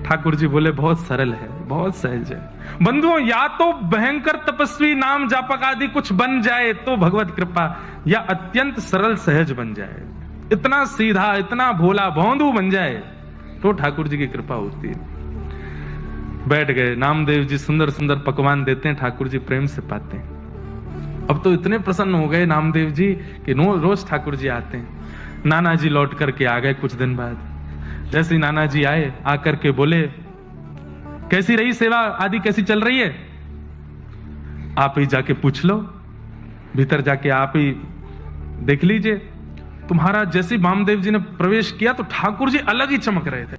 ठाकुर जी बोले बहुत सरल है, बहुत सहज है। बंधुओं, या तो भयंकर तपस्वी नाम जापक आदि कुछ बन जाए तो भगवत कृपा, या अत्यंत सरल सहज बन जाए, इतना सीधा इतना भोला भौंदू बन जाए तो ठाकुर जी की कृपा होती है। बैठ गए, नामदेव जी सुंदर सुंदर पकवान देते हैं, ठाकुर जी प्रेम से पाते हैं। अब तो इतने प्रसन्न हो गए नामदेव जी कि रोज ठाकुर जी आते हैं। नाना जी लौट करके आ गए कुछ दिन बाद। जैसे ही नाना जी आए, आकर के बोले, कैसी रही सेवा आदि, कैसी चल रही है? आप ही जाके पूछ लो, भीतर जाके आप ही देख लीजिए। तुम्हारा जैसे वामदेव जी ने प्रवेश किया तो ठाकुर जी अलग ही चमक रहे थे,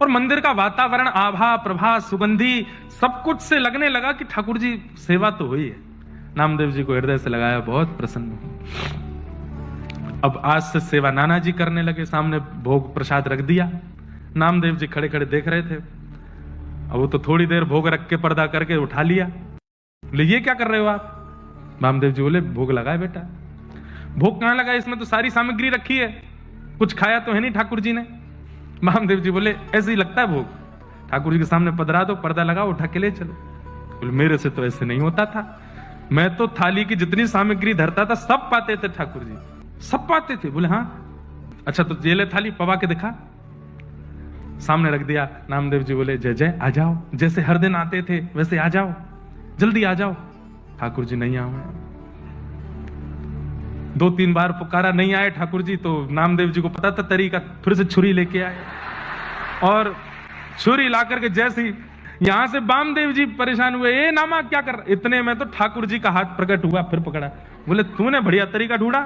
और मंदिर का वातावरण, आभा प्रभा सुगंधी सब कुछ से लगने लगा कि ठाकुर जी सेवा तो हुई है। नामदेव जी को हृदय से लगाया, बहुत प्रसन्न हुए। अब आज से सेवा नाना जी करने लगे। सामने भोग प्रसाद रख दिया, नामदेव जी खड़े खड़े देख रहे थे। अब वो तो थोड़ी देर भोग रख के पर्दा करके उठा लिया। बोले ये क्या कर रहे हो आप? वामदेव जी बोले भोग लगाए बेटा। भोग कहां लगा, इसमें तो सारी सामग्री रखी है, कुछ खाया तो है नहीं ठाकुर जी ने। वामदेव जी बोले ऐसे ही लगता है भोग, ठाकुर जी के सामने पधरा दो, पर्दा लगाओ, उठा के ले चलो। बोले मेरे से तो ऐसे नहीं होता था, मैं तो थाली की जितनी सामग्री धरता था सब पाते थे ठाकुर जी, सब पाते थे। बोले हाँ अच्छा, तो ये ले थाली, पवा के दिखा। सामने रख दिया। नामदेव जी बोले जय जय, आ जाओ, जैसे हर दिन आते थे वैसे आ जाओ, जल्दी आ जाओ। ठाकुर जी नहीं आए। 2-3 बार पुकारा, नहीं आए ठाकुर जी। तो नामदेव जी को पता था तरीका, फिर से छुरी लेके आए, और छुरी ला करके जैसी यहां से वामदेव जी परेशान हुए, ए नामा क्या कर। इतने में तो ठाकुर जी का हाथ प्रकट हुआ, फिर पकड़ा। बोले तूने बढ़िया तरीका ढूंढा,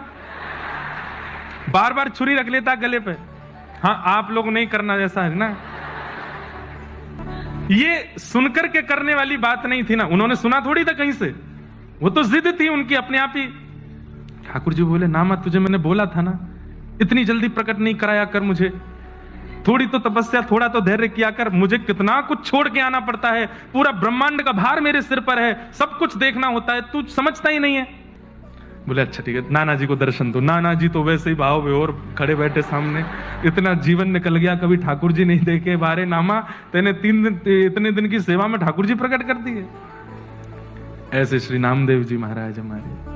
बार बार छुरी रख लेता गले पे। हाँ आप लोग नहीं करना ऐसा है ना। ये सुनकर के करने वाली बात नहीं थी ना, उन्होंने सुना थोड़ी था कहीं से, वो तो जिद थी उनकी अपने आप ही। ठाकुर जी बोले नामा तुझे मैंने बोला था ना, इतनी जल्दी प्रकट नहीं कराया कर मुझे, थोड़ी तो तपस्या, थोड़ा तो धैर्य किया कर। मुझे कितना कुछ छोड़ के आना पड़ता है, पूरा ब्रह्मांड का भार मेरे सिर पर है, सब कुछ देखना होता है, तू समझता ही नहीं है। बोले अच्छा ठीक है, नाना जी को दर्शन दो। नाना जी तो वैसे ही भाव बेहोर खड़े बैठे सामने। इतना जीवन निकल गया, कभी ठाकुर जी नहीं देखे। बारे नामा तेने 3 दिन, इतने दिन की सेवा में ठाकुर जी प्रकट कर दिए। ऐसे श्री नामदेव जी महाराज हमारे।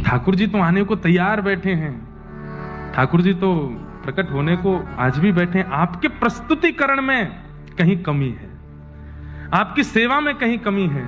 ठाकुर जी तो आने को तैयार बैठे हैं, ठाकुर जी तो प्रकट होने को आज भी बैठे हैं। आपके प्रस्तुतिकरण में कहीं कमी है, आपकी सेवा में कहीं कमी है।